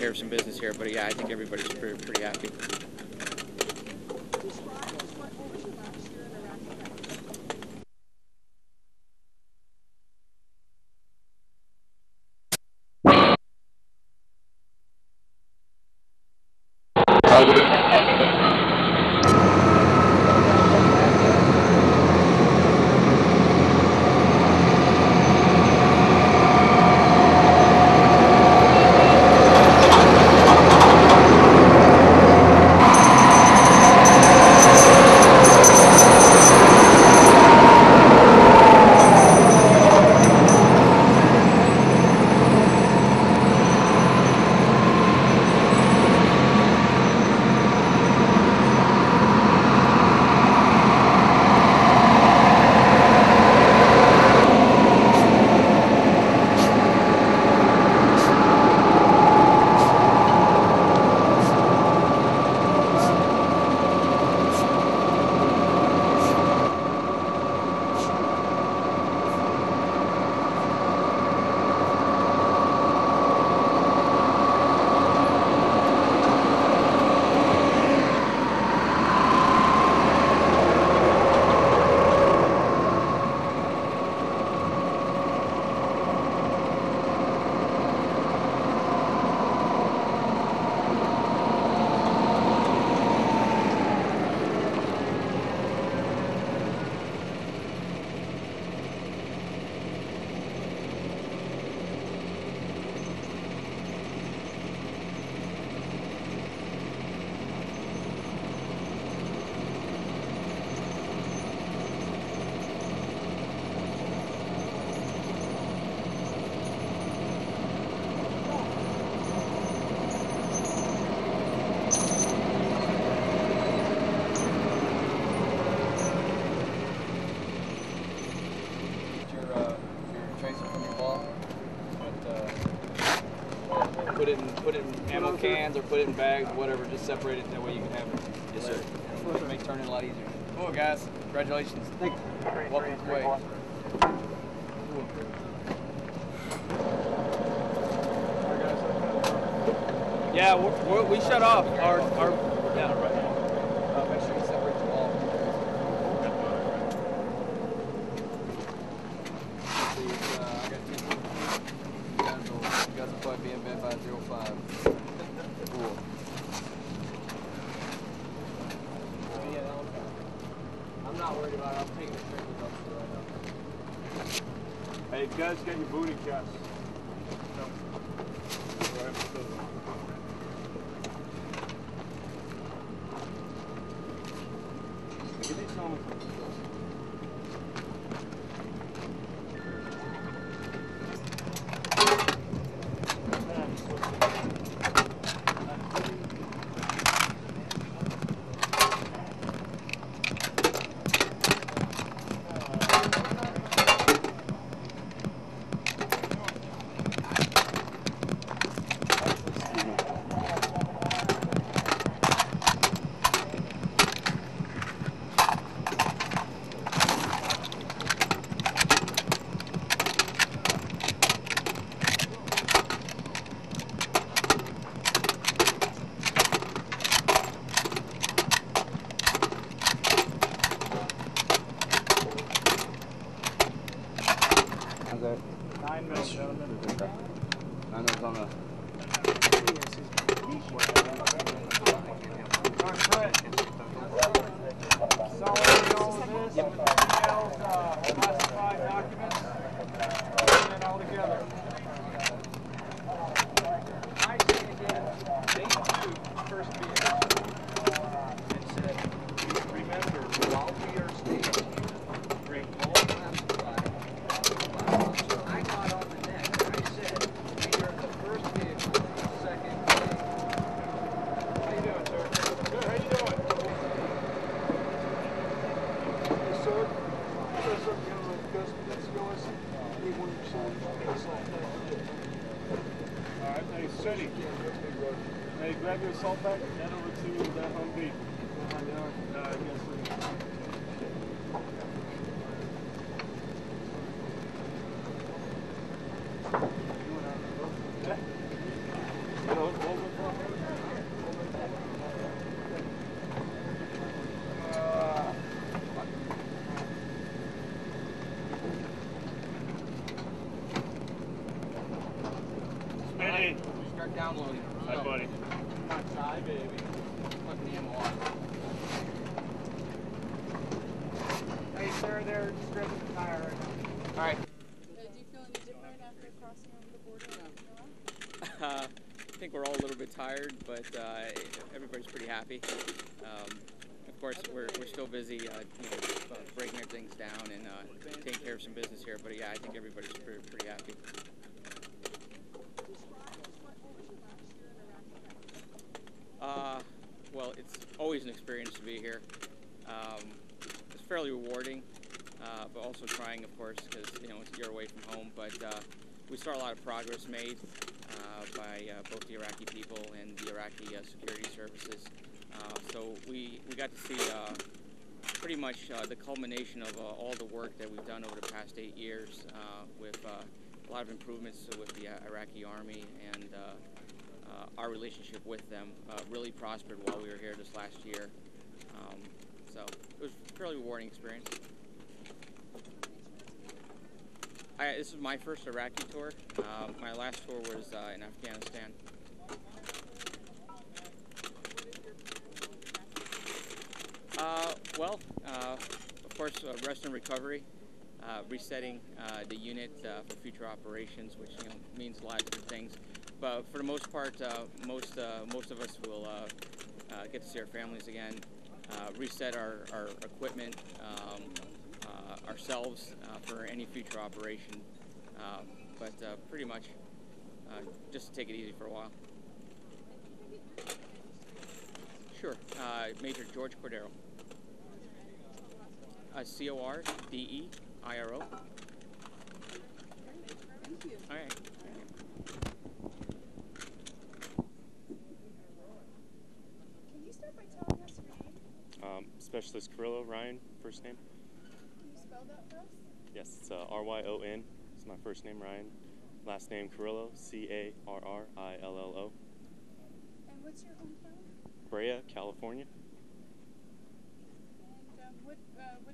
care of some business here. But yeah, I think everybody's pretty happy. Put it in ammo cans or put it in bags, whatever. Just separate it that way you can have it. Yes, sir. It'll make turning a lot easier. Cool, guys. Congratulations. Thank you. Welcome to the way. Yeah, we shut off our yeah, right now. Make sure you separate the wall. I got two. You guys will probably be in bed by 05. Cool. I'm not worried about it. I'm taking the trickles up to right now. Hey, guys, get your booty caps. How's that? 9 mil, gentlemen. 9 mils on the... Solid all of this with details, classified documents, putting it all together. I they do first vehicle and said, remember, while we are staying here, bring all classified. I got on the net and I said, we are the first vehicle, second vehicle. How you doing, sir? Good, how you doing? Yes, sir. Yes, sir. All right, hey, steady. Hey, grab your assault pack and head over to that Home Depot. Yes, sir. Yeah. loading. Hi, buddy. Not shy, baby. Fucking the ammo off. Hey, sir, they're stripping the tire right now. All right. Do you feel any different after crossing over the border? I think we're all a little bit tired, but everybody's pretty happy. Of course, we're still busy, breaking things down and taking care of some business here. But yeah, I think everybody's pretty happy. Well, it's always an experience to be here. It's fairly rewarding, but also trying, of course, because you're away from home. But we saw a lot of progress made by both the Iraqi people and the Iraqi security services. So we got to see pretty much the culmination of all the work that we've done over the past 8 years with a lot of improvements with the Iraqi army, and our relationship with them really prospered while we were here this last year. So it was a fairly rewarding experience. This is my first Iraqi tour. My last tour was in Afghanistan. Of course, rest and recovery, resetting the unit for future operations, which means a lot of different things. But for the most part, most of us will get to see our families again, reset our equipment, ourselves for any future operation. But pretty much just to take it easy for a while. Sure. Major George Cordero. Cordeiro. Thank you. All right. Can you start by telling us your name? Specialist Carrillo, Ryan, first name. Can you spell that for us? Yes, it's R-Y-O-N. It's my first name, Ryan. Last name Carrillo, C-A-R-R-I-L-L-O. And what's your hometown? Brea, California. And what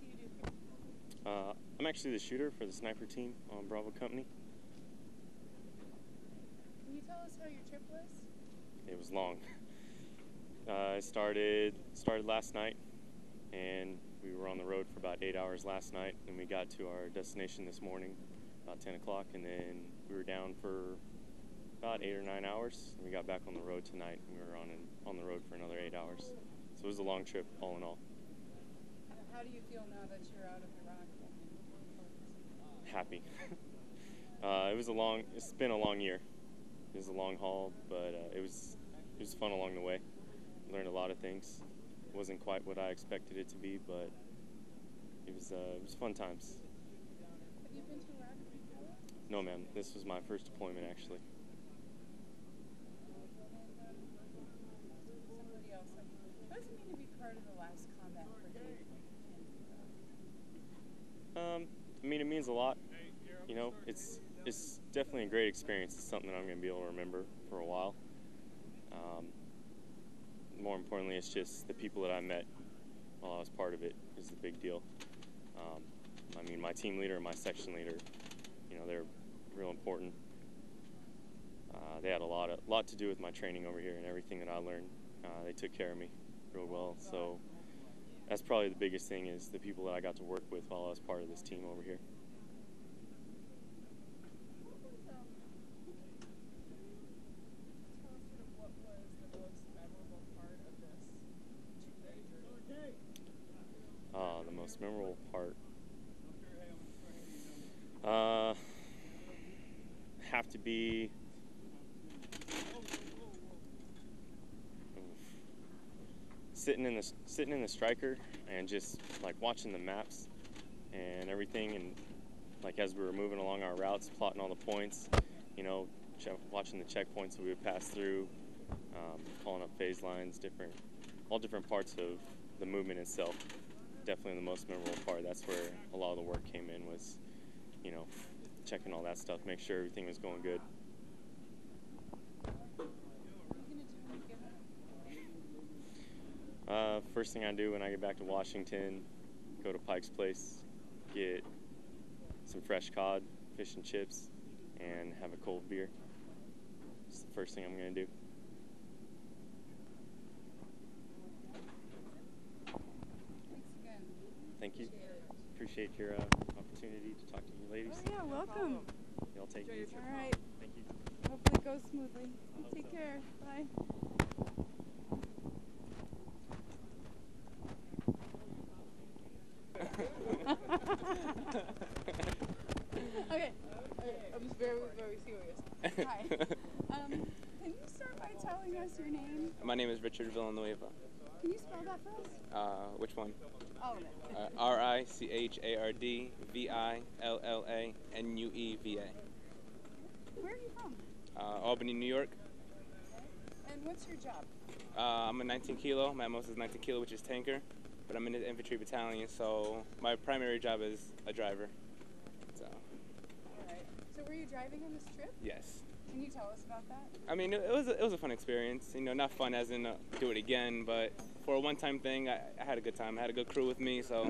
do you do here? I'm actually the shooter for the sniper team on Bravo Company. Can you tell us how your trip was? It was long. I started last night, and we were on the road for about 8 hours last night, and we got to our destination this morning about 10 o'clock, and then we were down for about 8 or 9 hours, and we got back on the road tonight, and we were on the road for another 8 hours. So it was a long trip, all in all. How do you feel now that you're out of Iraq? Happy. It's been a long year. It was a long haul, but it was fun along the way. Learned a lot of things. It wasn't quite what I expected it to be, but it was fun times. Have you been to Iraq before? No, ma'am. This was my first deployment, actually. Somebody else. What does it mean to be part of the last combat brigade? I mean, it means a lot. It's definitely a great experience. It's something that I'm going to be able to remember for a while. More importantly, it's just the people that I met while I was part of it is the big deal. I mean, my team leader and my section leader, they're real important. They had a lot to do with my training over here and everything that I learned. They took care of me real well. So that's probably the biggest thing, is the people that I got to work with while I was part of this team over here. The most memorable part have to be sitting in the striker and just like watching the maps and everything, and like as we were moving along our routes, plotting all the points, watching the checkpoints that we would pass through, calling up phase lines, all different parts of the movement itself. Definitely the most memorable part. That's where a lot of the work came in, was, checking all that stuff, make sure everything was going good. First thing I do when I get back to Washington, go to Pike's Place, get some fresh cod, fish and chips, and have a cold beer. That's the first thing I'm going to do. Thanks again. Thank you. Appreciate your opportunity to talk to you ladies. Oh yeah, welcome. Y'all take it easy. All right. Thank you. Hopefully it goes smoothly. Take care. Bye. Okay. I'm just very, very serious. Hi. Can you start by telling us your name? My name is Richard Villanueva. Can you spell that for us? Which one? All of it. Richard Villanueva. Where are you from? Albany, New York. And what's your job? I'm a 19 kilo. My most is 19 kilo, which is tanker. But I'm in the infantry battalion, so my primary job is a driver. So. All right. So were you driving on this trip? Yes. Can you tell us about that? I mean, it was a fun experience. You know, not fun as in do it again, but for a one-time thing, I had a good time. I had a good crew with me, so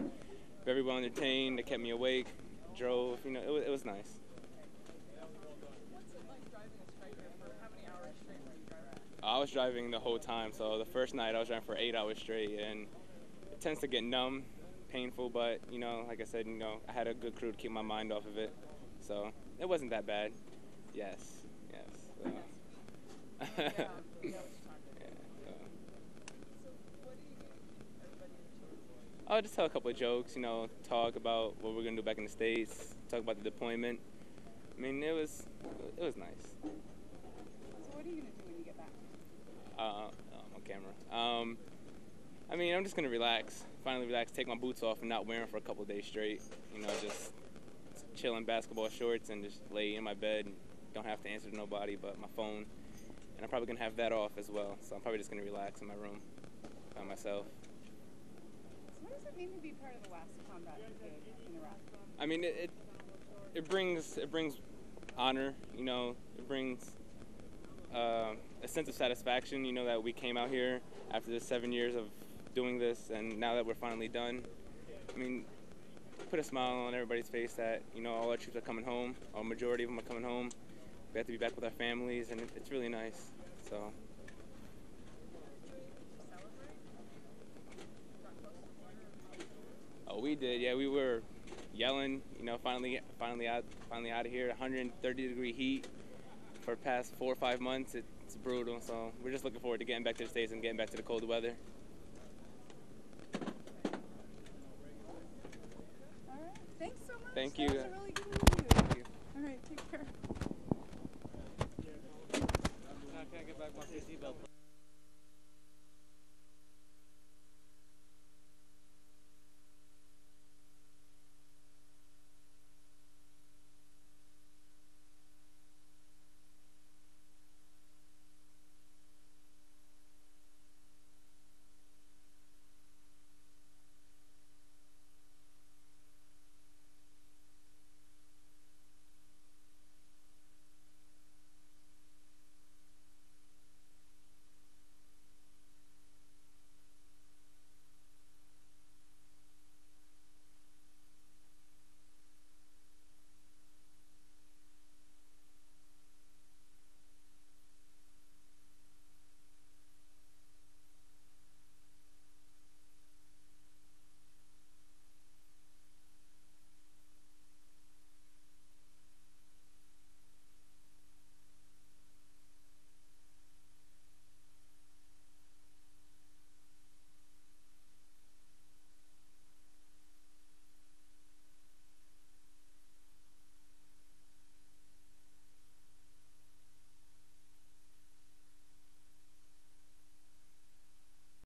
very well entertained. They kept me awake, drove. You know, it was nice. What's it like driving a Striker for how many hours straight were you driving? I was driving the whole time, so the first night I was driving for 8 hours straight, and it tends to get numb, painful, but, you know, like I said, you know, I had a good crew to keep my mind off of it, so it wasn't that bad. Yes. So. Yeah. I'll just tell a couple of jokes, you know, talk about what we're gonna do back in the States, talk about the deployment. I mean, it was nice. So what are you gonna do when you get back? On camera. I mean, I'm just gonna relax, finally relax, take my boots off and not wear them for a couple of days straight. You know, just chill in basketball shorts and just lay in my bed. And don't have to answer to nobody but my phone. And I'm probably gonna have that off as well. So I'm probably just gonna relax in my room by myself. So what does it mean to be part of the last combat you did in Iraq? I mean, it brings honor. You know, it brings a sense of satisfaction. You know that we came out here after the 7 years of doing this, and now that we're finally done. I mean, put a smile on everybody's face that, you know, all our troops are coming home. Or majority of them are coming home. We have to be back with our families, and it's really nice. So. Oh, we did. Yeah, we were yelling. You know, finally out of here. 130-degree heat for the past 4 or 5 months. It's brutal. So we're just looking forward to getting back to the States and getting back to the cold weather. All right. Thanks so much. Thank you. That was a really good interview. Thank you. All right. Take care. Can I get back my PC belt?